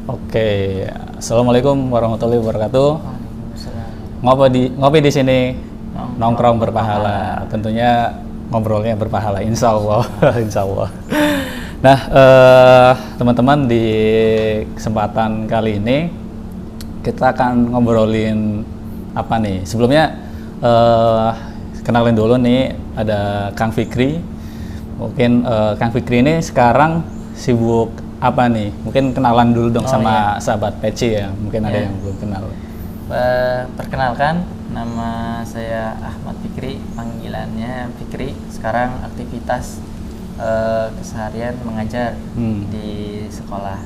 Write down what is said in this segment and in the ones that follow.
Oke, assalamualaikum warahmatullahi wabarakatuh. Waalaikumsalam. Ngopi di sini nongkrong Nongkrong berpahala. Tentunya ngobrolnya berpahala, insya Allah, insya Allah. Nah, teman-teman, di kesempatan kali ini kita akan ngobrolin apa nih? Sebelumnya kenalin dulu nih, ada Kang Fikri. Mungkin Kang Fikri ini sekarang sibuk apa nih? Mungkin kenalan dulu dong sama sahabat Peci ya. Mungkin ada yang belum kenal. Perkenalkan, nama saya Ahmad Fikri, panggilannya Fikri. Sekarang aktivitas keseharian mengajar di sekolah.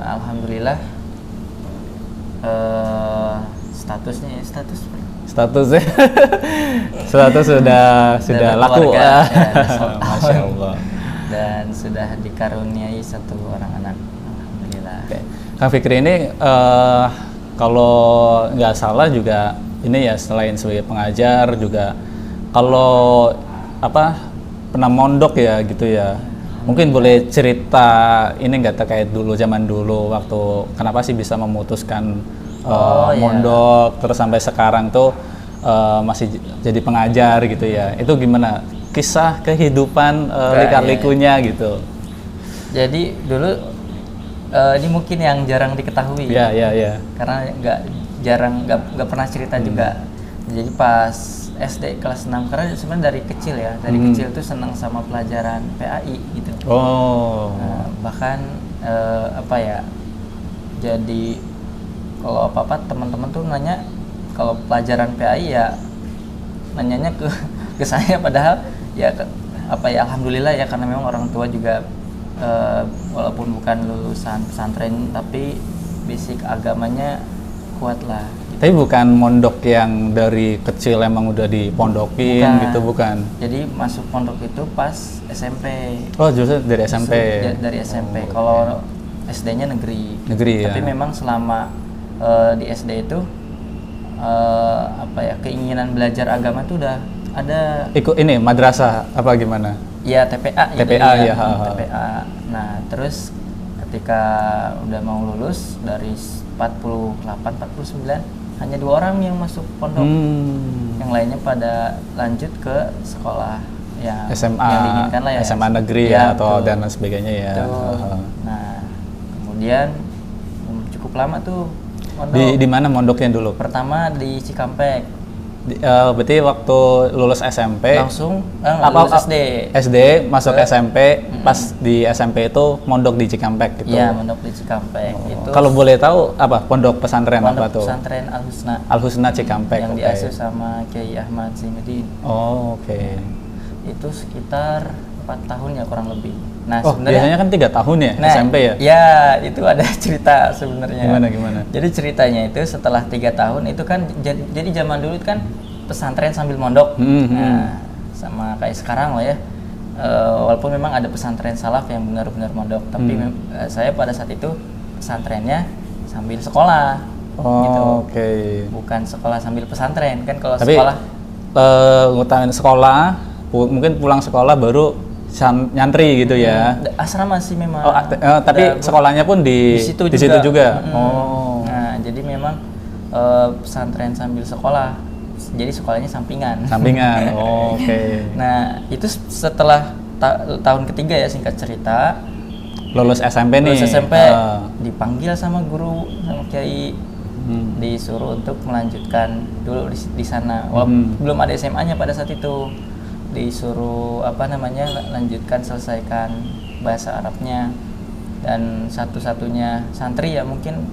Alhamdulillah, statusnya status sudah laku. Ya, Masya Allah. Dan sudah dikaruniai satu orang anak. Alhamdulillah. Oke. Kang Fikri ini kalau nggak salah juga ini ya, selain sebagai pengajar juga kalau pernah mondok ya gitu ya. Mungkin boleh cerita ini nggak terkait dulu, zaman dulu waktu kenapa sih bisa memutuskan mondok terus sampai sekarang tuh masih jadi pengajar gitu ya. Itu gimana? Kisah kehidupan lika-likunya gitu. Jadi dulu ini mungkin yang jarang diketahui. Ya. Karena nggak pernah cerita juga. Jadi pas SD kelas 6, karena sebenarnya dari kecil ya, kecil tuh senang sama pelajaran PAI gitu. Bahkan jadi kalau apa teman-teman tuh nanya kalau pelajaran PAI ya nanyanya ke saya, padahal alhamdulillah ya, karena memang orang tua juga walaupun bukan lulusan pesantren tapi basic agamanya kuat lah gitu. Tapi bukan mondok yang dari kecil emang udah dipondokin gitu, bukan? Jadi masuk pondok itu pas SMP. Oh, justru dari SMP. Dari SMP. Kalau SD-nya negeri tapi ya. memang selama di SD itu keinginan belajar agama itu udah ada. Ikut ini madrasah apa gimana? Ya, TPA gitu ya. TPA. Nah, terus ketika udah mau lulus dari 49 hanya 2 orang yang masuk pondok. Yang lainnya pada lanjut ke sekolah yang SMA, yang diinginkan lah ya. SMA negeri ya, atau dan sebagainya ya. Nah, kemudian cukup lama tuh mondok. Di mana mondoknya dulu? Pertama di Cikampek. Berarti waktu lulus SMP langsung lulus SD masuk SMP, pas di SMP itu mondok di Cikampek gitu. Iya, mondok di Cikampek. Itu kalau boleh tahu apa pondok pesantren apa tuh? Pesantren Al-Husna Cikampek yang diasuh sama Kiai Ahmad Zainuddin. Oke. Itu sekitar 4 tahun ya kurang lebih. Nah, biasanya kan 3 tahun ya SMP ya? Ya, itu ada cerita sebenarnya. Gimana? Jadi ceritanya itu setelah 3 tahun itu kan jadi zaman dulu itu kan pesantren sambil mondok. Nah, sama kayak sekarang lah ya. Walaupun memang ada pesantren salaf yang benar-benar mondok, tapi saya pada saat itu pesantrennya sambil sekolah. Gitu. Oke. Bukan sekolah sambil pesantren kan, kalau tapi, sekolah ngutamain sekolah, mungkin pulang sekolah baru nyantri gitu ya. Asrama sih memang. Tapi sekolahnya pun di situ juga. Nah, jadi memang pesantren sambil sekolah. Jadi sekolahnya sampingan. Oke. Nah, itu setelah tahun ketiga ya, singkat cerita. Lulus SMP nih. Lulus SMP. Dipanggil sama guru, sama kiai. Disuruh untuk melanjutkan dulu di sana. Walaupun belum ada SMA-nya pada saat itu. Disuruh lanjutkan, selesaikan bahasa Arabnya, dan satu-satunya santri ya mungkin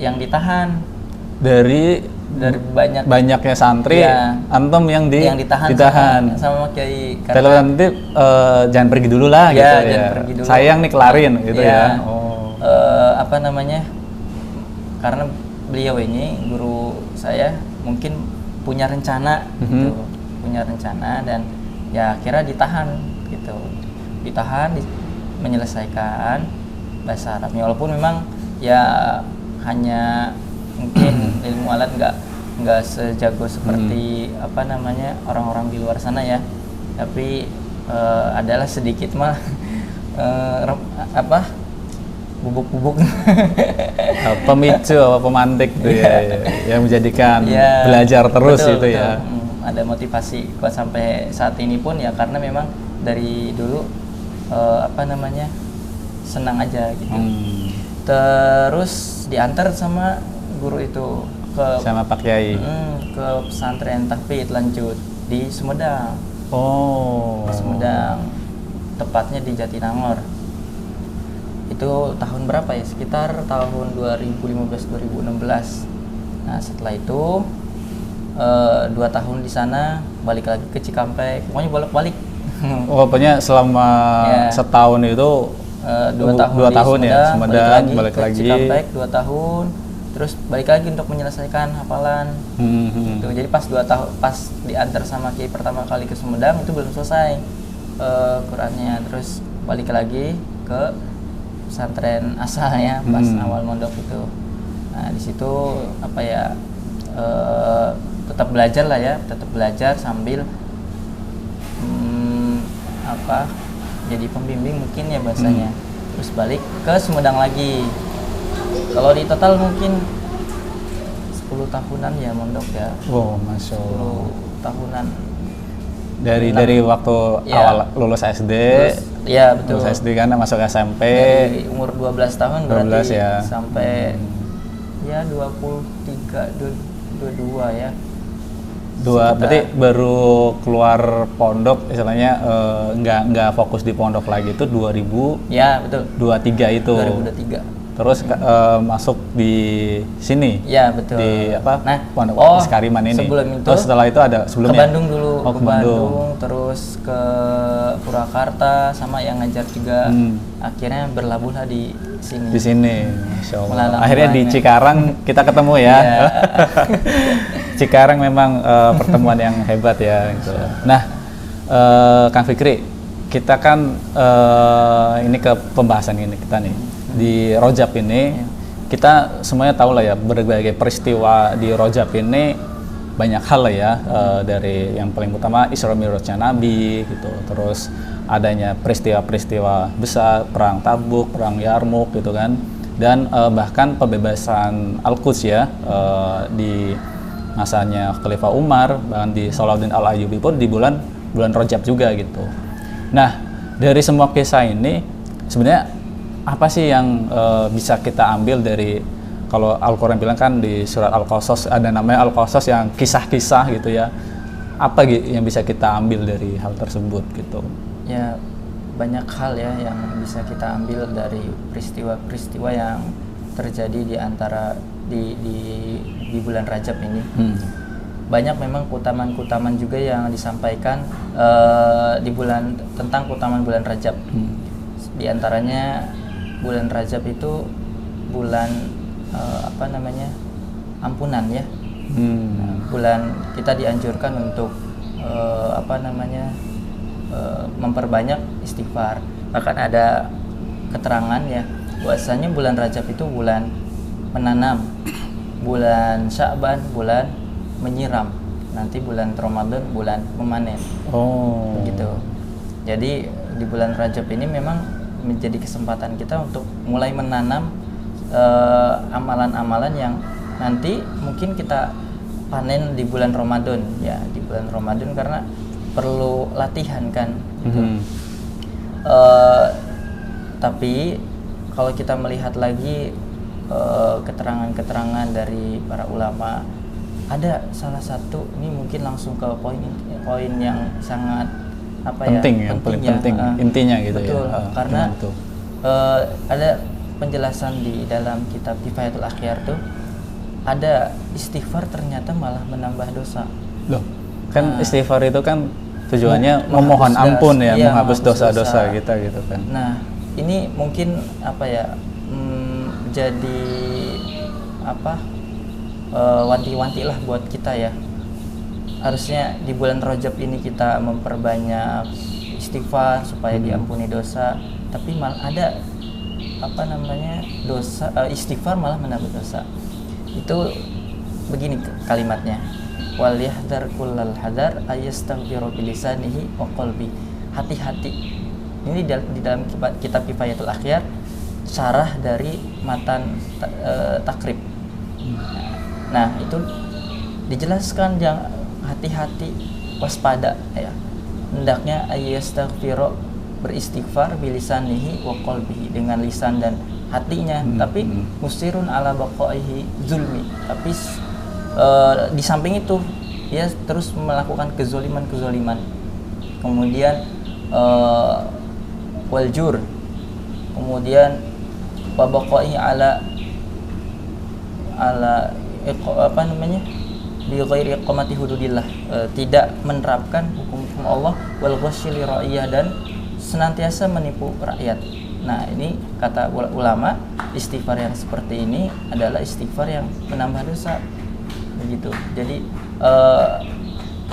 yang ditahan dari banyaknya santri ya, antum yang ditahan sama Kiai. Kalau nanti jangan pergi dulu lah gitu ya. Jangan pergi dulu. Sayang nih kelarin gitu ya. Karena beliau ini guru saya mungkin punya rencana gitu. Dan ya akhirnya ditahan menyelesaikan bahasa Arabnya, walaupun memang ya hanya mungkin ilmu alat nggak sejago seperti orang-orang di luar sana ya, tapi adalah sedikit bubuk-bubuk. Pemicu apa pemantik tuh ya, yang menjadikan Ya, belajar terus betul, gitu betul. ya. Ada motivasi kuat sampai saat ini pun ya karena memang dari dulu senang aja gitu. Terus diantar sama guru itu Sama Pak Kiai. ke pesantren tahfidz lanjut di Sumedang. Oh. Di Sumedang, tepatnya di Jatinangor. Itu tahun berapa ya? Sekitar tahun 2015-2016. Nah setelah itu 2 tahun di sana, balik lagi ke Cikampek, pokoknya bolak-balik. Oh, pokoknya selama Ya. setahun itu 2 tahun dua di tahun ya, Sumedang, balik ke lagi. Cikampek 2 tahun, terus balik lagi untuk menyelesaikan hafalan. Gitu. Jadi pas 2 tahun, pas diantar sama Kiai pertama kali ke Sumedang itu belum selesai Qurannya, terus balik lagi ke pesantren asalnya pas awal mondok itu. Nah di situ tetap belajar lah ya, tetap belajar sambil jadi pembimbing mungkin ya bahasanya. Terus balik ke Sumedang lagi. Kalau di total mungkin 10 tahunan ya mondok ya. Wow, Masya Allah. 10 tahunan. Dari waktu Ya. awal lulus SD, Ya betul. lulus SD kan masuk SMP. Dari umur 12 tahun 12 berarti ya. sampai ya 23, 22 ya. Berarti baru keluar pondok istilahnya nggak fokus di pondok lagi itu 2023 Ya betul. itu. 2023. Terus masuk di sini. Ya betul. Di Nah, Pondok Sekariman ini. sebelum itu Setelah itu ada ke sebelumnya. Bandung dulu, Oh, ke ke Bandung. Bandung, terus ke Purwakarta sama yang ngajar juga. Akhirnya berlabuhlah di sini. Di sini, Masya Allah. Melalang Akhirnya di buana. Cikarang kita ketemu ya. Iya. Cikarang memang pertemuan yang hebat ya. Gitu. Nah, Kang Fikri, kita kan ini ke pembahasan ini kita nih di Rojab ini. Kita semuanya tahu lah ya berbagai peristiwa di Rojab ini banyak hal lah ya, dari yang paling utama Isra Mi'rajnya Nabi gitu, terus adanya peristiwa-peristiwa besar, perang Tabuk, perang Yarmuk gitu kan, dan bahkan pembebasan Al-Quds ya, di masanya Khalifah Umar, bahkan di Salahuddin Al-Ayyubi pun di bulan Rajab juga gitu. Nah dari semua kisah ini sebenarnya apa sih yang bisa kita ambil dari, kalau Al-Quran bilang kan di surat Al-Qasas ada namanya Al-Qasas yang kisah-kisah gitu ya, apa yang bisa kita ambil dari hal tersebut gitu? Ya banyak hal ya yang bisa kita ambil dari peristiwa-peristiwa yang terjadi di antara di bulan Rajab ini. Banyak memang keutamaan-keutamaan juga yang disampaikan tentang keutamaan bulan Rajab. Di antaranya bulan Rajab itu bulan ampunan ya. Nah, bulan kita dianjurkan untuk memperbanyak istighfar. Bahkan ada keterangan ya bahwasanya bulan Rajab itu bulan menanam, bulan Sya'ban bulan menyiram, nanti bulan Ramadan bulan memanen. Oh. Begitu. Jadi di bulan Rajab ini memang menjadi kesempatan kita untuk mulai menanam amalan-amalan yang nanti mungkin kita panen di bulan Ramadan ya, di bulan Ramadan karena perlu latihan kan gitu. Tapi kalau kita melihat lagi keterangan-keterangan dari para ulama, ada salah satu, ini mungkin langsung ke poin yang sangat penting, yang paling penting intinya gitu. Betul, ya. karena ada penjelasan di dalam kitab Kifayatul Akhyar tuh, ada istighfar ternyata malah menambah dosa. Loh, kan istighfar itu kan tujuannya memohon ampun ya, iya, menghapus dosa-dosa dosa kita gitu kan. Nah, ini mungkin jadi wanti-wanti lah buat kita ya. Harusnya di bulan Rajab ini kita memperbanyak istighfar supaya diampuni dosa, tapi malah ada istighfar malah menambah dosa. Itu begini kalimatnya, wal yahdar kullal hadar ayastaghfiru bilisanihi wa qalbi. Hati-hati. Ini di dalam kitab Kifayatul Akhyar syarah dari matan takrib. Nah, itu dijelaskan jangan hati-hati, waspada ya. Hendaknya ayastaghfiro, beristighfar bilisanihi wa qalbihi, dengan lisan dan hatinya, tapi musirun ala baqaihi zulmi, tapi di samping itu dia terus melakukan kezoliman, kemudian waljur, kemudian wa baqaihi ala apa namanya, bi ghairi iqamati hududillah, tidak menerapkan hukum-hukum Allah, wal ghasyil ra'iyah, dan senantiasa menipu rakyat. Nah, ini kata ulama, istighfar yang seperti ini adalah istighfar yang menambah dosa. Begitu. Jadi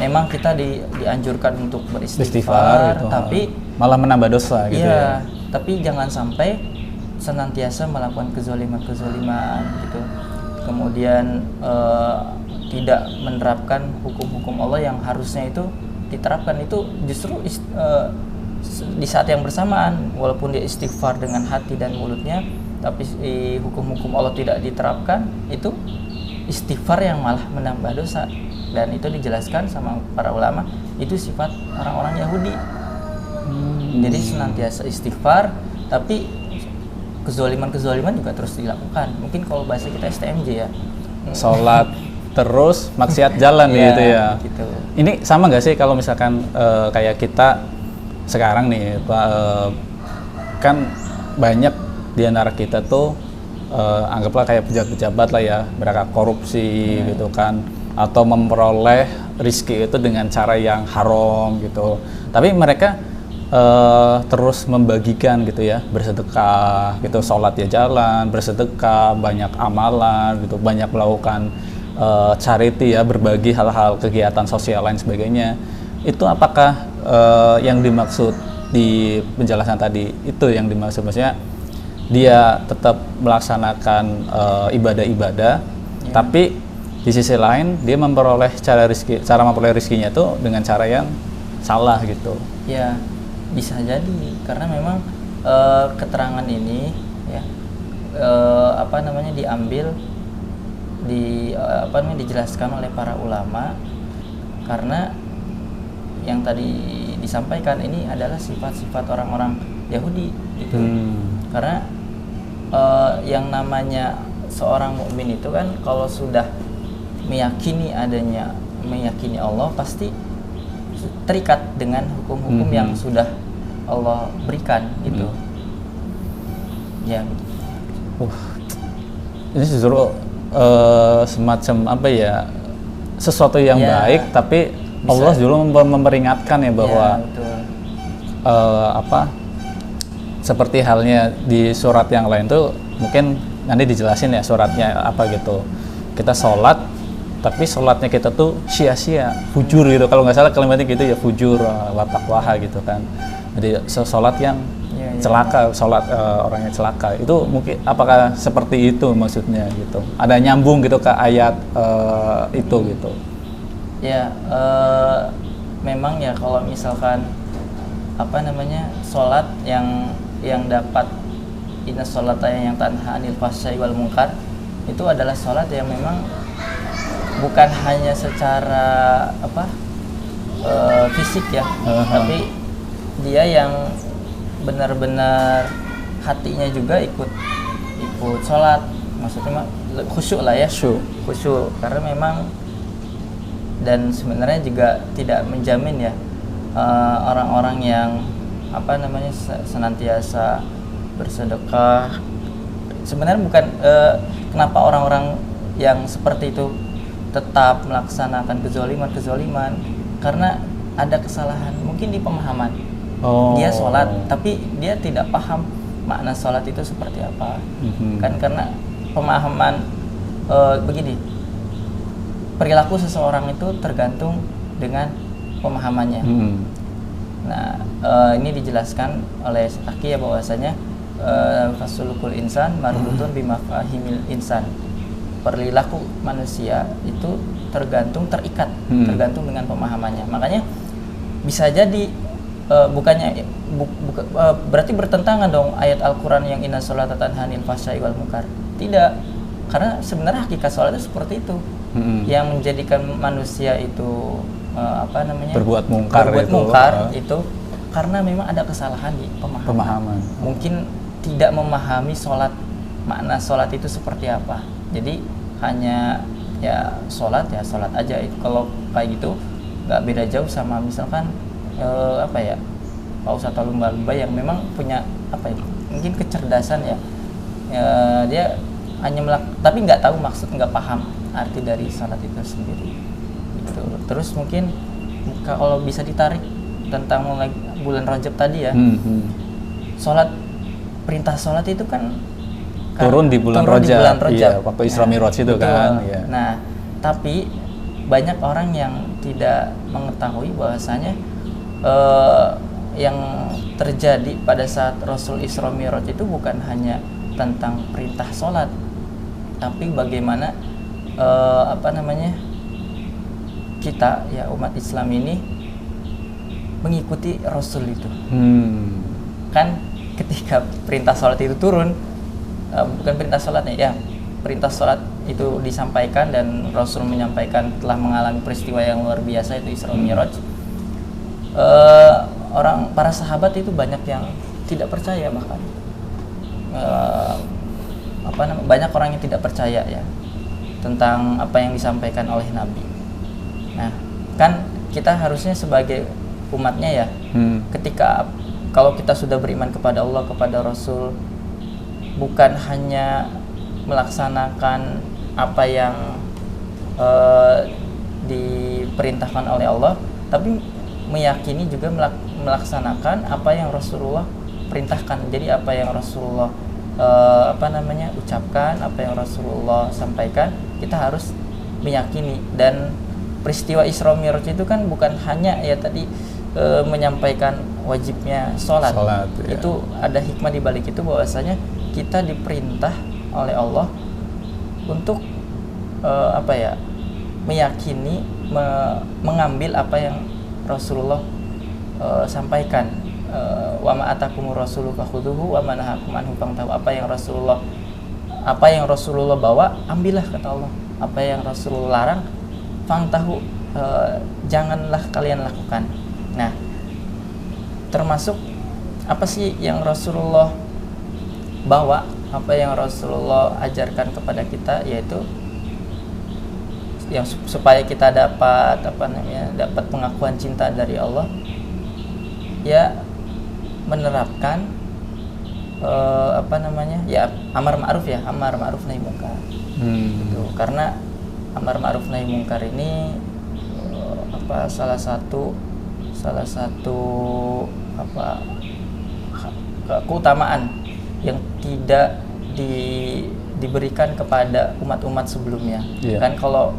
memang kita dianjurkan untuk beristighfar, gitu, tapi malah menambah dosa gitu ya. Tapi jangan sampai senantiasa melakukan kezoliman gitu. Kemudian tidak menerapkan hukum-hukum Allah yang harusnya itu diterapkan, itu justru di saat yang bersamaan, walaupun dia istighfar dengan hati dan mulutnya, tapi hukum-hukum Allah tidak diterapkan, itu istighfar yang malah menambah dosa. Dan itu dijelaskan sama para ulama, itu sifat orang-orang Yahudi. Jadi senantiasa istighfar, tapi kezoliman juga terus dilakukan. Mungkin kalau bahasa kita STMJ ya, sholat terus maksiat jalan gitu ya. Gitu. Ini sama nggak sih kalau misalkan kayak kita sekarang nih Pak, kan banyak di antara kita tuh anggaplah kayak pejabat-pejabat lah ya, mereka korupsi gitu kan, atau memperoleh rizki itu dengan cara yang haram gitu. Tapi mereka terus membagikan gitu ya, bersedekah gitu, sholat ya jalan, bersedekah, banyak amalan gitu, banyak melakukan charity ya, berbagi hal-hal kegiatan sosial lain sebagainya. Itu apakah yang dimaksud di penjelasan tadi itu yang dimaksud, maksudnya dia tetap melaksanakan ibadah-ibadah, tapi di sisi lain dia memperoleh cara memperoleh rizkinya itu dengan cara yang salah gitu? Ya, bisa jadi karena memang keterangan ini ya diambil dijelaskan oleh para ulama, karena yang tadi disampaikan ini adalah sifat-sifat orang-orang Yahudi gitu. Karena yang namanya seorang mukmin itu kan kalau sudah meyakini Allah, pasti terikat dengan hukum-hukum yang sudah Allah berikan gitu. Ya. Ini justru semacam apa ya, sesuatu yang baik, tapi bisa. Allah dulu memperingatkan ya bahwa seperti halnya di surat yang lain tuh, mungkin nanti dijelasin ya suratnya apa gitu. Kita sholat, tapi sholatnya kita tuh sia-sia, fujur gitu, kalau nggak salah kalimatnya gitu ya, fujur wa taqwaha gitu kan. Jadi sholat yang celaka, sholat orangnya celaka, itu mungkin apakah seperti itu maksudnya gitu? Ada nyambung gitu ke ayat itu gitu? Ya, memang ya kalau misalkan sholat yang dapat inna sholata yang tanha anil fahsya'i wal munkar, itu adalah sholat yang memang bukan hanya secara fisik ya, tapi dia yang benar-benar hatinya juga ikut sholat, maksudnya khusyuk lah ya, khusyuk, karena memang, dan sebenarnya juga tidak menjamin ya orang-orang yang senantiasa bersedekah. Sebenarnya bukan kenapa orang-orang yang seperti itu tetap melaksanakan kezoliman, karena ada kesalahan mungkin di pemahaman. Dia sholat tapi dia tidak paham makna sholat itu seperti apa. Kan karena pemahaman begini, perilaku seseorang itu tergantung dengan pemahamannya. Nah, ini dijelaskan oleh Aki ya, bahwasanya fasulukul insan marbutun bimafahimil insan. Perilaku manusia itu tergantung dengan pemahamannya. Makanya bisa jadi bukannya berarti bertentangan dong ayat Al-Qur'an yang inna sholata tanha 'anil fahsya'i wal munkar. Tidak. Karena sebenarnya hakikat sholat itu seperti itu. Yang menjadikan manusia itu berbuat mungkar itu karena memang ada kesalahan di pemahaman. Mungkin tidak memahami sholat, makna sholat itu seperti apa. Jadi hanya ya sholat aja. Itu kalau kayak gitu nggak beda jauh sama misalkan paus atau lumba-lumba yang memang punya mungkin kecerdasan ya, dia hanya tapi nggak tahu maksud, nggak paham arti dari sholat itu sendiri gitu. Terus mungkin kalau bisa ditarik tentang mulai bulan Rajab tadi ya, perintah sholat itu kan turun di bulan Rajab. Iya, waktu Isra Mi'raj itu kan. Iya. Nah, tapi banyak orang yang tidak mengetahui bahwasanya yang terjadi pada saat Rasul Isra Mi'raj itu bukan hanya tentang perintah sholat, tapi bagaimana kita ya umat Islam ini mengikuti Rasul itu. Kan ketika perintah sholat itu turun, bukan perintah sholatnya ya, perintah sholat itu disampaikan dan Rasul menyampaikan telah mengalami peristiwa yang luar biasa itu Isra Mi'raj. Para sahabat itu banyak yang tidak percaya, bahkan banyak orang yang tidak percaya ya tentang apa yang disampaikan oleh Nabi. Nah, kan kita harusnya sebagai umatnya ya, ketika kalau kita sudah beriman kepada Allah, kepada Rasul, bukan hanya melaksanakan apa yang diperintahkan oleh Allah, tapi meyakini juga melaksanakan apa yang Rasulullah perintahkan. Jadi apa yang Rasulullah ucapkan, apa yang Rasulullah sampaikan, kita harus meyakini. Dan peristiwa Isra Mi'raj itu kan bukan hanya ya tadi menyampaikan wajibnya sholat ya. Itu ada hikmah di balik itu, bahwasanya kita diperintah oleh Allah untuk meyakini, mengambil apa yang Rasulullah sampaikan. Wa ma atakumur rasulu fakhudhuhu wa ma nahakum anhu fantahu. Apa yang Rasulullah bawa, ambillah, kata Allah. Apa yang Rasulullah larang, fantahu, janganlah kalian lakukan. Nah, termasuk apa sih yang Rasulullah bawa, apa yang Rasulullah ajarkan kepada kita, yaitu yang supaya kita dapat dapat pengakuan cinta dari Allah, ya menerapkan amar ma'ruf nahi munkar. Gitu. Karena amar ma'ruf nahi munkar ini salah satu keutamaan yang tidak diberikan kepada umat-umat sebelumnya. Kan kalau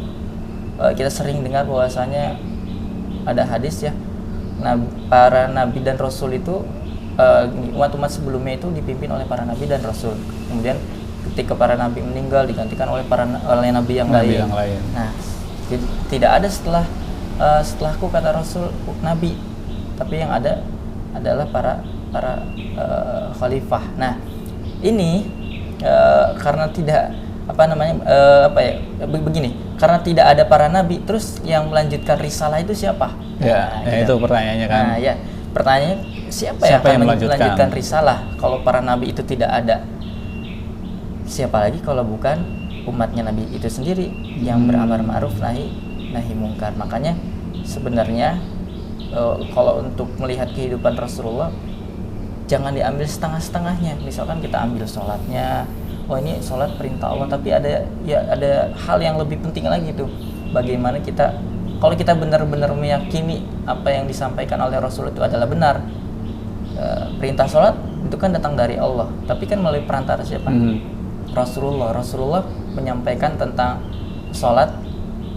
kita sering dengar bahwasanya ada hadis ya, para nabi dan rasul itu umat-umat sebelumnya itu dipimpin oleh para nabi dan rasul. Kemudian ketika para nabi meninggal digantikan oleh nabi yang lain. Nah, tidak ada setelahku, kata Rasul, nabi, tapi yang ada adalah para khalifah. Nah, ini karena tidak begini, karena tidak ada para nabi, terus yang melanjutkan risalah itu siapa? Itu pertanyaannya kan. Nah, ya, pertanyaannya siapa yang akan melanjutkan risalah kalau para nabi itu tidak ada? Siapa lagi kalau bukan umatnya nabi itu sendiri yang beramar ma'ruf nahi munkar. Makanya sebenarnya kalau untuk melihat kehidupan Rasulullah, jangan diambil setengah-setengahnya. Misalkan kita ambil sholatnya, ini sholat perintah Allah, tapi ada hal yang lebih penting lagi tuh. Bagaimana kalau kita benar-benar meyakini apa yang disampaikan oleh Rasul itu adalah benar. Perintah sholat itu kan datang dari Allah, tapi kan melalui perantara siapa? Rasulullah menyampaikan tentang sholat,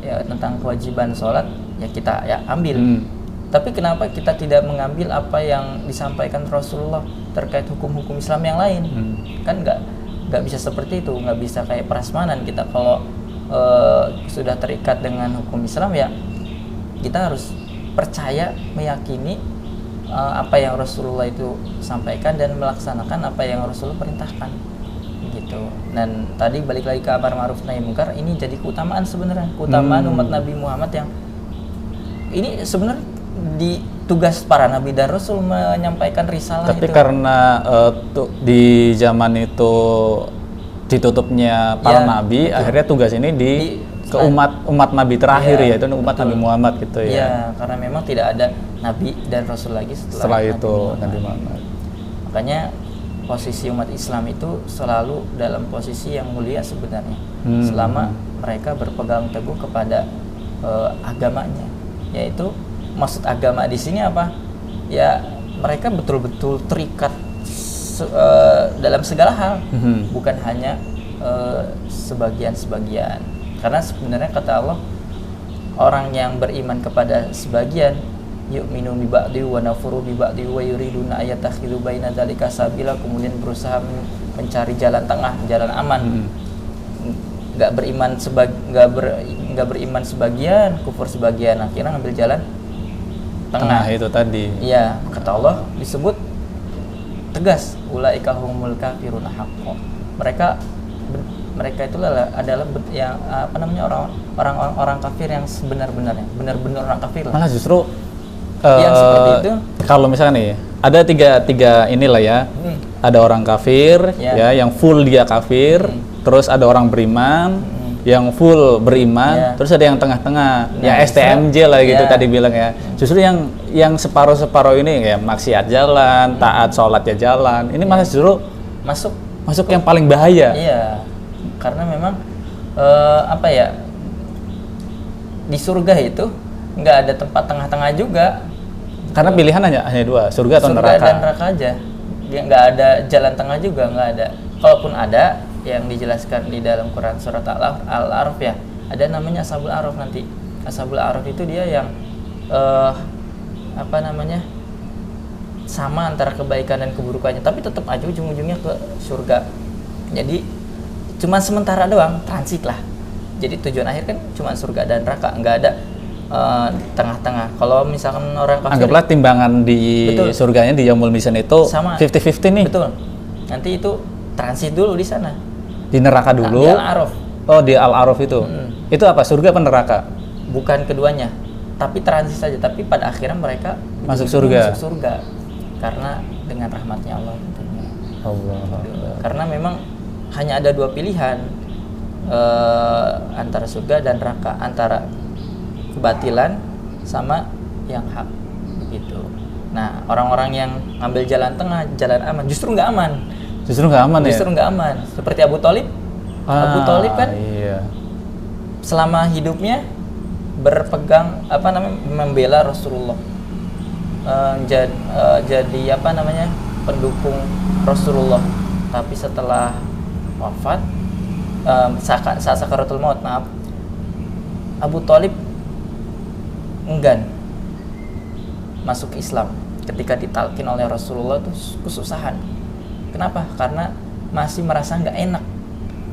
ya, tentang kewajiban sholat, ya kita ya ambil. Tapi kenapa kita tidak mengambil apa yang disampaikan Rasulullah terkait hukum-hukum Islam yang lain? Kan nggak bisa seperti itu, nggak bisa kayak prasmanan. Kita kalau sudah terikat dengan hukum Islam, ya kita harus percaya, meyakini apa yang Rasulullah itu sampaikan dan melaksanakan apa yang Rasulullah perintahkan gitu. Dan tadi balik lagi ke amar ma'ruf nahi munkar, ini jadi keutamaan sebenarnya, keutamaan umat Nabi Muhammad yang ini sebenarnya di tugas para nabi dan rasul menyampaikan risalah. Tapi itu karena di zaman itu ditutupnya para Ya, nabi, betul. akhirnya tugas ini ke umat nabi terakhir Ya, yaitu umat betul. Nabi Muhammad gitu ya. Ya, karena memang tidak ada nabi dan rasul lagi Setelah Nabi itu Muhammad. Nabi Muhammad. Makanya posisi umat Islam itu selalu dalam posisi yang mulia sebenarnya, selama mereka berpegang teguh kepada agamanya. Yaitu maksud agama di sini apa? Ya mereka betul-betul terikat dalam segala hal, bukan hanya sebagian-sebagian. Karena sebenarnya kata Allah, orang yang beriman kepada sebagian, yu'minu bi ba'di wa nafuru bi ba'di wa yuriduna ayattakhidhu baina dzalika sabila, kemudian berusaha mencari jalan tengah, jalan aman. Nggak beriman sebagian, kufur sebagian, akhirnya ngambil jalan Tengah itu tadi. Iya, kata Allah disebut tegas, ulaika humul kafiruna haqqan. Mereka itu adalah yang apa namanya, orang kafir yang sebenar-benarnya, benar-benar orang kafir lah. Malah justru Yang seperti itu. Kalau misalnya nih ada tiga inilah ya, ada orang kafir ya yang full dia kafir, terus ada orang beriman yang full beriman, terus ada yang tengah-tengah, yang STMJ lah gitu tadi bilang ya. Justru yang separuh ini ya maksiat jalan, taat sholat ya jalan, ini malah justru masuk yang paling bahaya. Iya, karena memang apa ya, di surga itu nggak ada tempat tengah-tengah juga. Karena pilihan hanya dua, surga atau neraka. Surga dan neraka aja. Dia nggak ada jalan tengah juga, nggak ada. Kalaupun ada, yang dijelaskan di dalam Quran surat Al-A'raf ya, ada namanya Ashabul A'raf nanti. Ashabul A'raf itu dia yang apa namanya, sama antara kebaikan dan keburukannya, tapi tetap aja ujung-ujungnya ke surga. Jadi cuma sementara doang, transit lah. Jadi tujuan akhir kan cuma surga dan neraka, nggak ada tengah-tengah. Kalau misalkan orang kafir, anggaplah timbangan di surganya di Yaumul Mizan itu sama 50-50 nih. Betul. Nanti itu transit dulu di sana. Di neraka dulu. Di Al-A'raf. Oh, di Al-A'raf itu. Itu apa? Surga apa neraka? Bukan keduanya, tapi transit saja. Tapi pada akhirnya mereka masuk surga. Masuk surga. Karena dengan rahmatnya Allah tentunya. Allah. Karena memang hanya ada dua pilihan, antara surga dan neraka, antara kebatilan sama yang hak, begitu. Nah, orang-orang yang ambil jalan tengah, jalan aman, justru nggak aman. Justru nggak aman. Justru nggak aman. Seperti Abu Thalib. Abu Thalib kan selama hidupnya berpegang apa namanya, membela Rasulullah, jadi apa namanya, pendukung Rasulullah. Tapi setelah wafat, saat sakaratul maut, maaf, Abu Thalib enggan masuk Islam ketika ditalkin oleh Rasulullah itu kesusahan. Kenapa? Karena masih merasa nggak enak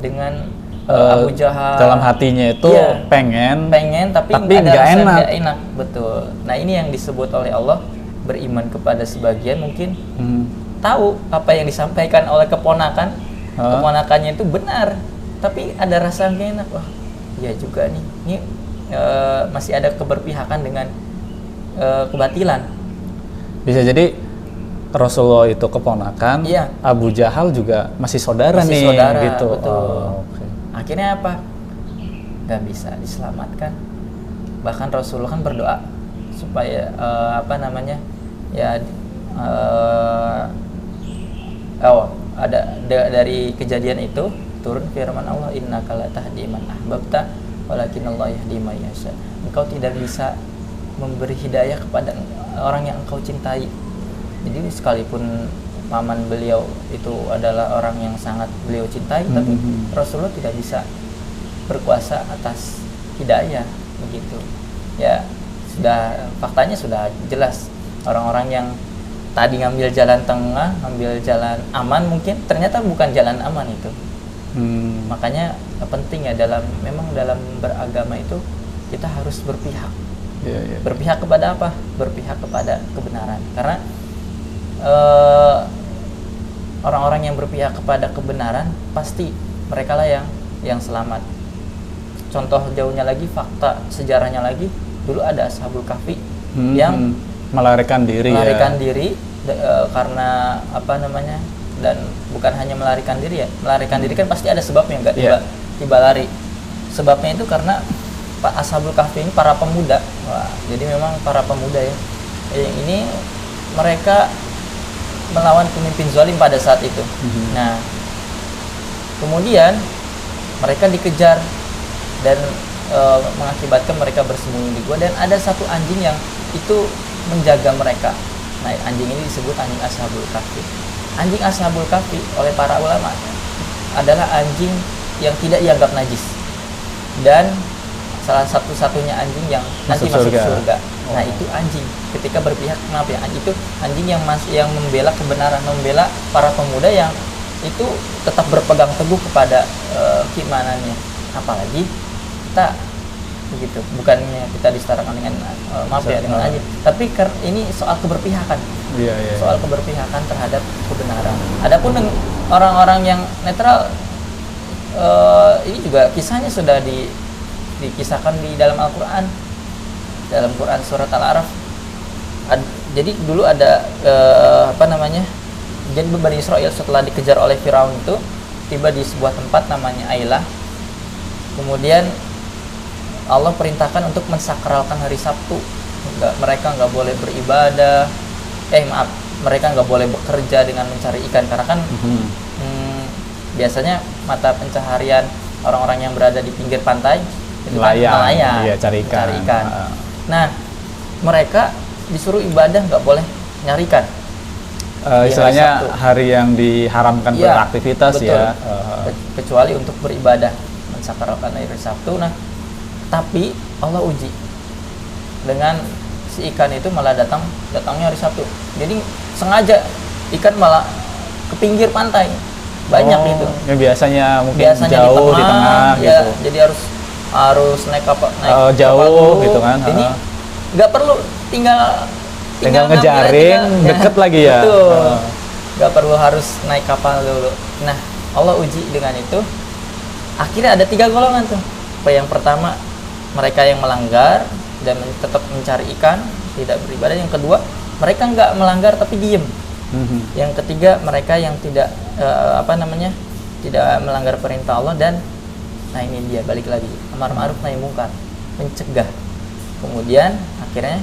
dengan Abu Jahal. Dalam hatinya itu pengen tapi ada nggak rasa enak. nggak enak, betul. Nah, ini yang disebut oleh Allah beriman kepada sebagian, mungkin tahu apa yang disampaikan oleh keponakannya itu benar, tapi ada rasa nggak enak. Wah, iya juga nih, ini masih ada keberpihakan dengan kebatilan. Bisa jadi Rasulullah itu keponakan, Abu Jahal juga masih saudara gitu. Betul. Akhirnya apa? Gak bisa diselamatkan. Bahkan Rasulullah kan berdoa supaya apa namanya, ya ada dari kejadian itu turun firman Allah, innaka la tahdi man ahbabta walakinallahu yahdi may yasha. Engkau tidak bisa memberi hidayah kepada orang yang engkau cintai. Jadi sekalipun paman beliau itu adalah orang yang sangat beliau cintai, tapi Rasulullah tidak bisa berkuasa atas hidayah, begitu. Ya, faktanya sudah jelas. Orang-orang yang tadi ngambil jalan tengah, ngambil jalan aman, mungkin ternyata bukan jalan aman itu. Makanya penting ya, memang dalam beragama itu kita harus berpihak Iya, iya. Berpihak kepada apa? Berpihak kepada kebenaran. Karena orang-orang yang berpihak kepada kebenaran pasti mereka lah yang selamat. Contoh jauhnya lagi, fakta sejarahnya lagi, dulu ada Ashabul Kahfi yang melarikan diri karena apa namanya, dan bukan hanya melarikan diri ya, melarikan diri kan pasti ada sebabnya, nggak tiba lari. Sebabnya itu karena Pak Ashabul Kahfi ini para pemuda. Wah, jadi memang para pemuda ya. Yang ini mereka melawan pemimpin zalim pada saat itu. Nah, kemudian mereka dikejar dan mengakibatkan mereka bersembunyi di gua, dan ada satu anjing yang itu menjaga mereka. Nah, anjing ini disebut anjing Ashabul Kahfi. Anjing Ashabul Kahfi oleh para ulama adalah anjing yang tidak dianggap najis dan salah satu-satunya anjing yang nanti masuk surga. Nah, itu anjing ketika berpihak, maaf ya, itu anjing yang membela kebenaran, membela para pemuda yang itu tetap berpegang teguh kepada keimanannya. Apalagi kita begitu, bukannya kita disetarakan dengan maaf ya dengan anjing, tapi ini soal keberpihakan. Soal keberpihakan terhadap kebenaran. Adapun orang-orang yang netral, ini juga kisahnya sudah dikisahkan di dalam Al-Quran, dalam Quran surat Al-A'raf. Jadi dulu ada jadi Bani Israel setelah dikejar oleh Firaun itu tiba di sebuah tempat namanya Ailah. Kemudian Allah perintahkan untuk mensakralkan hari Sabtu. Mereka nggak boleh beribadah, mereka nggak boleh bekerja dengan mencari ikan, karena kan biasanya mata pencaharian orang-orang yang berada di pinggir pantai nelayan, iya, cari ikan. Nah, mereka disuruh ibadah, nggak boleh nyari ikan. Istilahnya hari yang diharamkan beraktivitas, betul. Ya. Kecuali untuk beribadah, mensakralkan hari Sabtu. Nah, tapi Allah uji dengan si ikan itu malah datangnya hari Sabtu. Jadi sengaja ikan malah ke pinggir pantai. Banyak itu. Yang biasanya mungkin jauh di tengah ya, gitu. Jadi harus naik kapal jauh gitu kan. Ini nggak perlu tinggal ngejaring, deket lagi ya. Betul. Nggak perlu harus naik kapal dulu. Nah, Allah uji dengan itu. Akhirnya ada 3 golongan tuh. Yang pertama, mereka yang melanggar dan tetap mencari ikan, tidak beribadah. Yang kedua, mereka nggak melanggar tapi diem. Yang ketiga, mereka yang tidak tidak melanggar perintah Allah, dan nah ini dia balik lagi, amar ma'ruf nahi munkar, mencegah. Kemudian akhirnya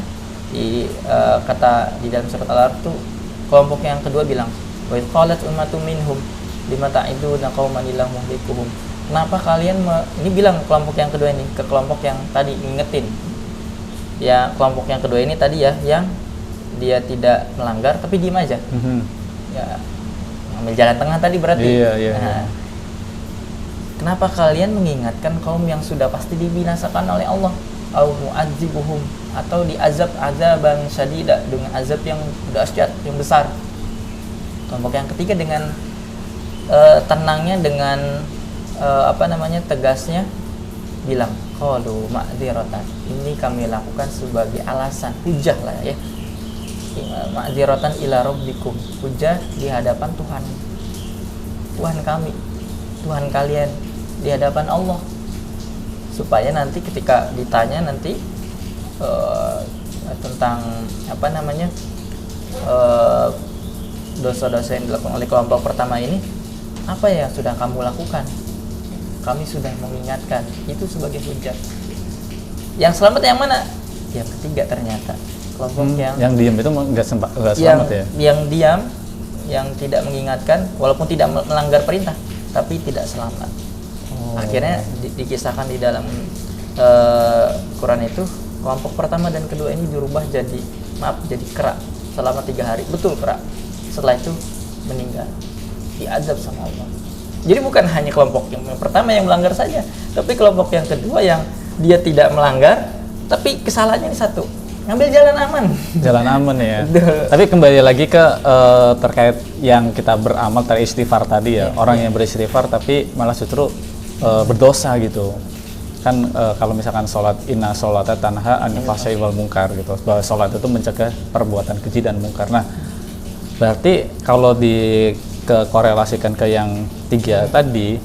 kata di dalam surat Al-A'raf tuh, kelompok yang kedua bilang, wa qalat ummatum minhum lima ta'iduna qauman illahu muhlikuhum. Kenapa kalian ini bilang kelompok yang kedua ini ke kelompok yang tadi ngingetin. Ya, kelompok yang kedua ini tadi ya, yang dia tidak melanggar tapi diem aja. Ya, ambil jalan tengah tadi berarti. Nah, kenapa kalian mengingatkan kaum yang sudah pasti dibinasakan oleh Allah? Au mu'adzibuhum, atau diazab azaban syadida, dengan azab yang dahsyat, yang besar. Kelompok yang ketiga dengan tenangnya, dengan tegasnya bilang, qalu ma'dziratan, ini kami lakukan sebagai alasan, hujah lah ya. Ma'dziratan ila rabbikum, hujah di hadapan Tuhan kami, Tuhan kalian, di hadapan Allah, supaya nanti ketika ditanya nanti tentang dosa-dosa yang dilakukan oleh kelompok pertama ini, apa yang sudah kamu lakukan? Kami sudah mengingatkan, itu sebagai hujah. Yang selamat yang mana? Yang ketiga ternyata. Kelompok yang diam itu nggak selamat ya? Yang diam, yang tidak mengingatkan, walaupun tidak melanggar perintah, tapi tidak selamat. Akhirnya dikisahkan di dalam Quran itu, kelompok pertama dan kedua ini dirubah jadi kera selama 3 hari, betul kera. Setelah itu meninggal, diazab sama Allah. Jadi bukan hanya kelompok yang pertama yang melanggar saja, tapi kelompok yang kedua yang dia tidak melanggar, tapi kesalahannya ini satu, ngambil jalan aman. Jalan aman ya. Tapi kembali lagi ke terkait yang kita beramal istighfar tadi ya. Orang yang beristighfar tapi malah justru berdosa gitu. kan kalau misalkan sholat inna sholata tanha anil fahsya'i wal munkar gitu, bahwa sholat itu mencegah perbuatan keji dan mungkar. Nah, berarti kalau korelasikan ke yang 3 tadi,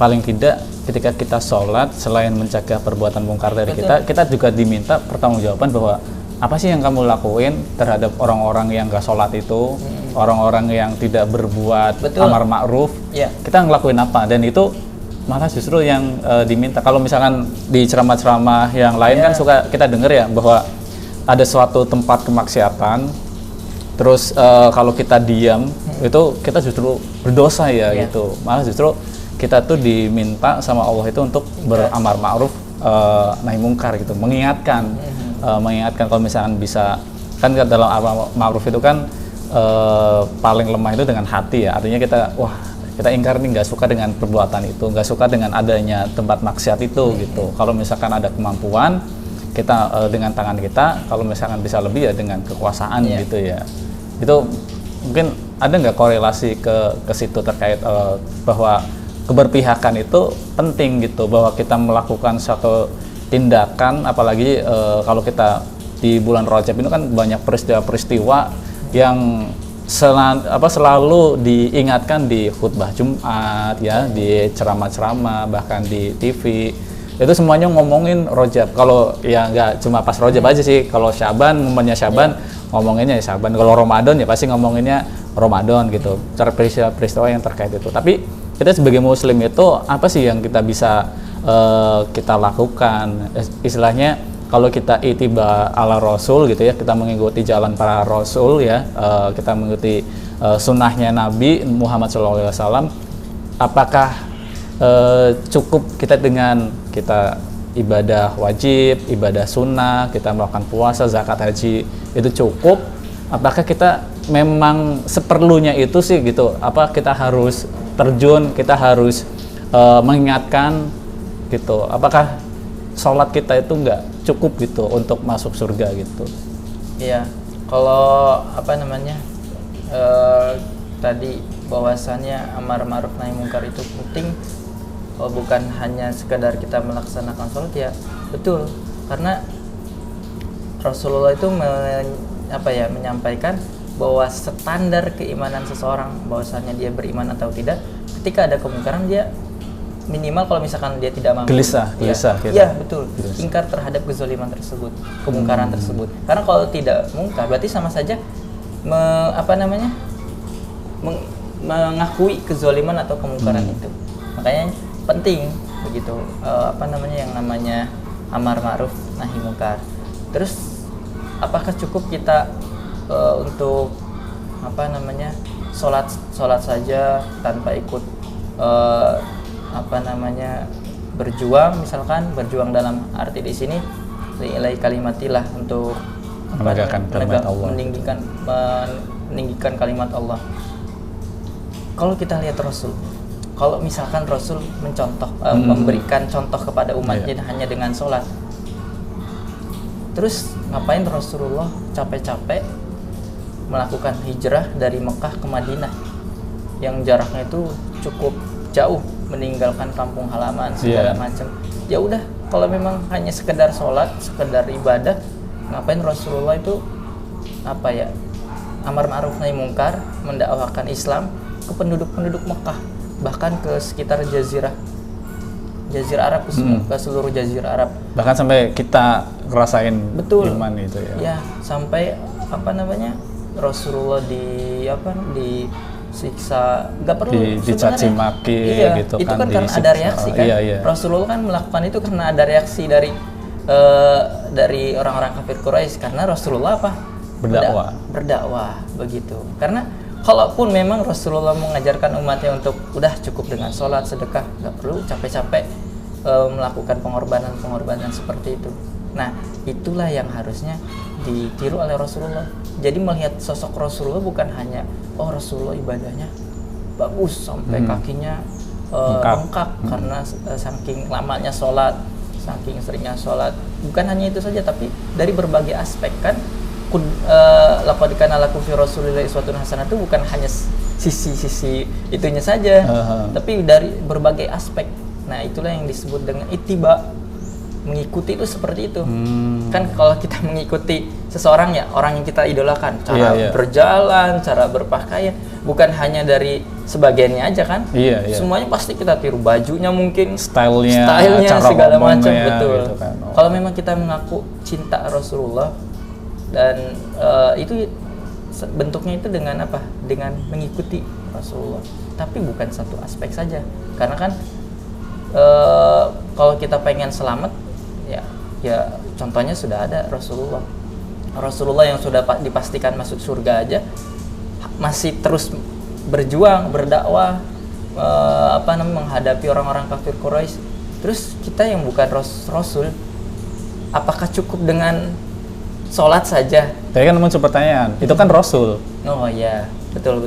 paling tidak ketika kita sholat selain mencegah perbuatan mungkar dari kita juga diminta pertanggungjawaban bahwa apa sih yang kamu lakuin terhadap orang-orang yang gak sholat itu, orang-orang yang tidak berbuat amar ma'ruf, kita ngelakuin apa, dan itu malah justru yang diminta. Kalau misalkan di ceramah-ceramah yang lain kan suka kita dengar ya bahwa ada suatu tempat kemaksiatan, terus kalau kita diam itu kita justru berdosa ya gitu. Malah justru kita tuh diminta sama Allah itu untuk beramar ma'ruf nahi mungkar gitu, mengingatkan kalau misalkan bisa, kan dalam amar ma'ruf itu kan paling lemah itu dengan hati ya, artinya kita ingkar nih, nggak suka dengan perbuatan itu, nggak suka dengan adanya tempat maksiat itu gitu. Kalau misalkan ada kemampuan kita dengan tangan kita, kalau misalkan bisa lebih ya dengan kekuasaan gitu ya. Itu mungkin ada nggak korelasi ke situ terkait bahwa keberpihakan itu penting gitu, bahwa kita melakukan suatu tindakan, apalagi kalau kita di bulan Rajab ini kan banyak peristiwa-peristiwa yang selalu diingatkan di khutbah Jumat ya, di ceramah-ceramah, bahkan di TV. Itu semuanya ngomongin Rajab. Kalau ya nggak cuma pas Rajab aja sih. Kalau Syaban, momennya Syaban, ngomonginnya ya Syaban. Kalau Ramadan ya pasti ngomonginnya Ramadan gitu. Cara peristiwa yang terkait itu. Tapi kita sebagai Muslim itu apa sih yang kita bisa kita lakukan? Istilahnya kalau kita itiba ala Rasul gitu ya, kita mengikuti jalan para Rasul ya, kita mengikuti sunnahnya Nabi Muhammad SAW, apakah cukup kita dengan kita ibadah wajib, ibadah sunnah, kita melakukan puasa, zakat, haji, itu cukup? Apakah kita memang seperlunya itu sih gitu? Apa kita harus terjun, kita harus mengingatkan gitu? Apakah sholat kita itu nggak cukup gitu untuk masuk surga gitu? Iya, kalau tadi bahwasannya amar ma'ruf nahi mungkar itu penting, bukan hanya sekedar kita melaksanakan sholat ya, betul, karena Rasulullah itu menyampaikan bahwa standar keimanan seseorang, bahwasannya dia beriman atau tidak, ketika ada kemungkaran dia minimal, kalau misalkan dia tidak mampu gelisah ya betul, ingkar terhadap kezaliman tersebut, kemungkaran tersebut. Karena kalau tidak mungkar berarti sama saja mengakui kezaliman atau kemungkaran itu. Makanya penting begitu yang namanya amar ma'ruf nahi mungkar. Terus apakah cukup kita untuk sholat saja tanpa ikut berjuang, misalkan berjuang dalam arti di sini li'ilai kalimatilah, untuk menegakkan kalimat Allah, meninggikan kalimat Allah. Kalau kita lihat Rasul, kalau misalkan Rasul mencontoh memberikan contoh kepada umatnya hanya dengan sholat, terus ngapain Rasulullah capek-capek melakukan hijrah dari Mekah ke Madinah yang jaraknya itu cukup jauh, meninggalkan kampung halaman segala macam. Ya udah, kalau memang hanya sekedar sholat, sekedar ibadah, ngapain Rasulullah itu amar ma'ruf nahi mungkar, mendakwahkan Islam ke penduduk-penduduk Mekah, bahkan ke sekitar jazirah Arab, ke seluruh jazirah Arab. Bahkan sampai kita ngerasain iman itu ya. Ya, sampai Rasulullah disiksa, nggak perlu dicaci maki gitu itu kan karena ada reaksi kan. Rasulullah kan melakukan itu karena ada reaksi dari orang-orang kafir Quraisy, karena Rasulullah berdakwah begitu. Karena kalaupun memang Rasulullah mengajarkan umatnya untuk udah cukup dengan sholat, sedekah, nggak perlu capek-capek melakukan pengorbanan seperti itu. Nah, itulah yang harusnya ditiru oleh Rasulullah. Jadi melihat sosok Rasulullah bukan hanya Rasulullah ibadahnya bagus sampai kakinya bengkak karena saking lamanya sholat, saking seringnya sholat. Bukan hanya itu saja, tapi dari berbagai aspek kan. Laqad kana lakum fi Rasulillahi uswatun hasanah itu bukan hanya sisi itunya saja, tapi dari berbagai aspek. Nah, itulah yang disebut dengan ittiba mengikuti itu seperti itu. Kan kalau kita mengikuti seseorang ya, orang yang kita idolakan, cara berjalan, cara berpakaian, bukan hanya dari sebagiannya aja kan. Semuanya pasti kita tiru, bajunya mungkin, stylenya cara segala macam, ngomongnya, betul. gitu kan. Kalau memang kita mengaku cinta Rasulullah dan itu bentuknya itu dengan apa? Dengan mengikuti Rasulullah. Tapi bukan satu aspek saja. Karena kan kalau kita pengen selamat, ya contohnya sudah ada Rasulullah yang sudah dipastikan masuk surga aja masih terus berjuang, berdakwah, menghadapi orang-orang kafir Quraisy. Terus kita yang bukan Rasul, apakah cukup dengan sholat saja? Tapi kan muncul pertanyaan, itu kan Rasul. Oh iya, betul.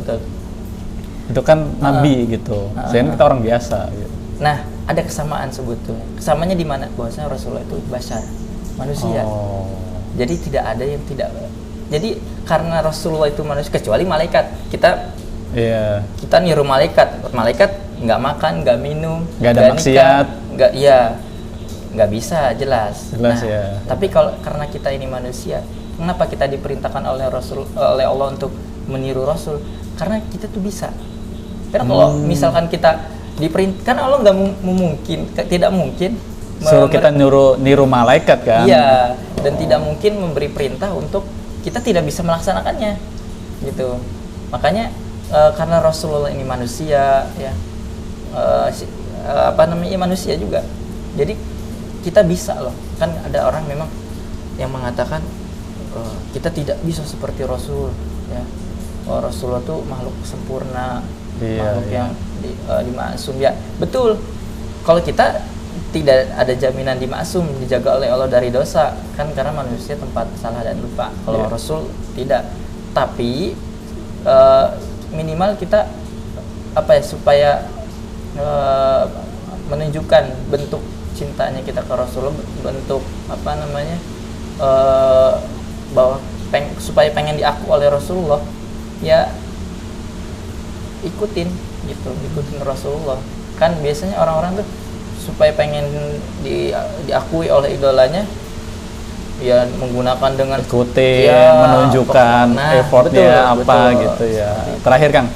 Itu kan Nabi gitu. Sehingga kita orang biasa gitu. Nah, ada kesamaan sebetulnya. Kesamaannya di mana? Bahwasanya Rasulullah itu bashar, manusia. Jadi tidak ada yang tidak. Jadi karena Rasulullah itu manusia, kecuali malaikat. Kita niru malaikat. Malaikat nggak makan, nggak minum, nggak ada maksiat, nggak bisa jelas. Ya. Tapi karena kita ini manusia, kenapa kita diperintahkan oleh Allah untuk meniru Rasul? Karena kita tuh bisa. Karena kalau misalkan kita diperintahkan, Allah tidak mungkin suruh kita niru malaikat kan? Iya, dan tidak mungkin memberi perintah untuk kita tidak bisa melaksanakannya, gitu. Makanya karena Rasulullah ini manusia, ya, manusia juga. Jadi kita bisa loh. Kan ada orang memang yang mengatakan kita tidak bisa seperti Rasul, ya. Rasulullah tuh makhluk sempurna, makhluk yang dimaksum, ya betul. Kalau kita tidak ada jaminan dimaksum, dijaga oleh Allah dari dosa, kan karena manusia tempat salah dan lupa. Kalau Rasul tidak. Tapi minimal kita supaya menunjukkan bentuk cintanya kita ke Rasulullah, bentuk bahwa supaya pengen diaku oleh Rasulullah, ya ikutin Rasulullah. Kan biasanya orang-orang tuh supaya pengen diakui oleh idolanya, ya menggunakan dengan menunjukkan effortnya betul. Gitu ya. Terakhir Kang,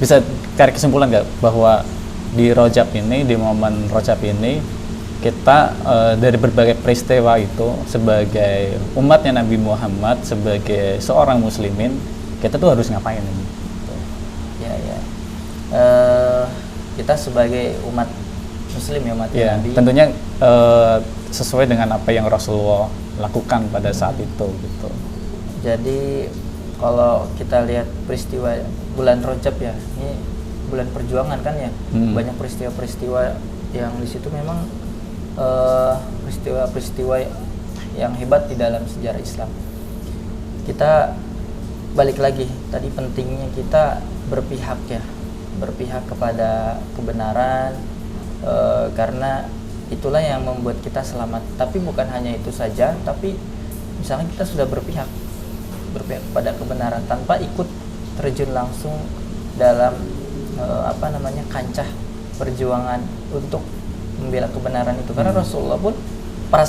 bisa tarik kesimpulan nggak bahwa di Rajab ini, di momen Rajab ini, kita dari berbagai peristiwa itu sebagai umatnya Nabi Muhammad, sebagai seorang muslimin, kita tuh harus ngapain ini? Kita sebagai umat muslim, ya, umat Nabi, tentunya sesuai dengan apa yang Rasulullah lakukan pada saat itu gitu. Jadi kalau kita lihat peristiwa bulan Rajab, ya, ini bulan perjuangan kan ya, banyak peristiwa-peristiwa yang di situ memang peristiwa-peristiwa yang hebat di dalam sejarah Islam. Kita balik lagi tadi, pentingnya kita berpihak kepada kebenaran, karena itulah yang membuat kita selamat. Tapi bukan hanya itu saja, tapi misalnya kita sudah berpihak kepada kebenaran tanpa ikut terjun langsung dalam kancah perjuangan untuk membela kebenaran itu. Karena Rasulullah pun, para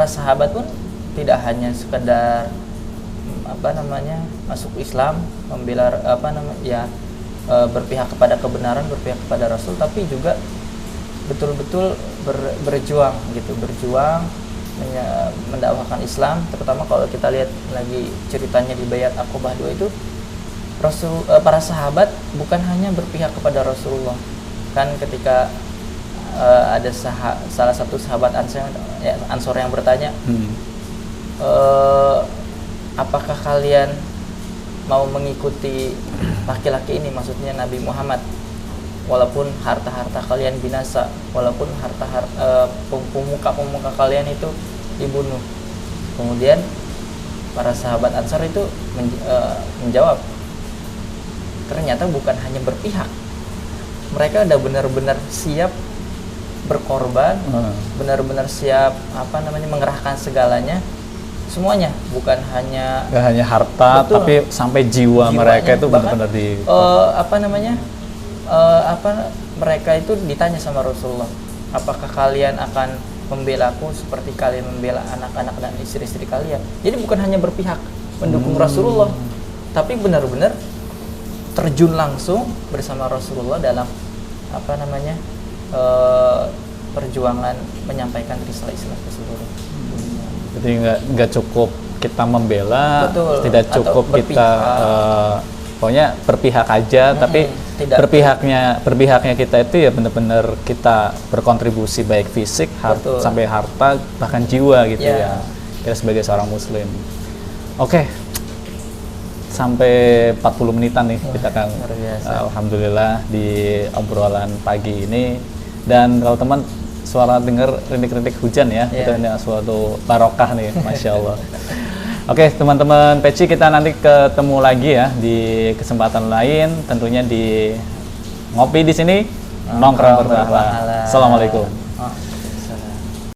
sahabat pun tidak hanya sekedar masuk Islam, membela berpihak kepada kebenaran, berpihak kepada Rasul, tapi juga betul-betul berjuang mendakwahkan Islam. Terutama kalau kita lihat lagi ceritanya di Bayat Aqobah 2 itu, para sahabat bukan hanya berpihak kepada Rasulullah. Kan ketika ada salah satu sahabat Ansor yang bertanya, apakah kalian mau mengikuti laki-laki ini, maksudnya Nabi Muhammad, walaupun harta-harta kalian binasa, walaupun pemuka kalian itu dibunuh? Kemudian para sahabat Ansar itu menjawab, ternyata bukan hanya berpihak, mereka udah benar-benar siap berkorban, benar-benar siap mengerahkan segalanya, semuanya, bukan hanya harta, betul, tapi sampai jiwanya, mereka itu benar-benar mereka itu ditanya sama Rasulullah, apakah kalian akan membela aku seperti kalian membela anak-anak dan istri-istri kalian? Jadi bukan hanya berpihak mendukung Rasulullah, tapi benar-benar terjun langsung bersama Rasulullah dalam apa namanya perjuangan menyampaikan risalah Islam ke seluruh dunia. Jadi nggak cukup kita membela, Betul. tidak cukup Atau kita pokoknya berpihak aja, tapi tidak. berpihaknya kita itu ya benar-benar kita berkontribusi baik fisik Betul. sampai harta bahkan jiwa gitu Ya. ya. Kita sebagai seorang muslim. Oke. Sampai 40 menitan nih kita kan. luar biasa. Alhamdulillah di obrolan pagi ini. Dan kalau teman suara dengar rintik-rintik hujan ya, Iya. itu ini suatu barokah nih, Masya Allah. Oke teman-teman Peci, kita nanti ketemu lagi ya di kesempatan lain, tentunya di ngopi di sini, nongkrong berpahala. Assalamualaikum.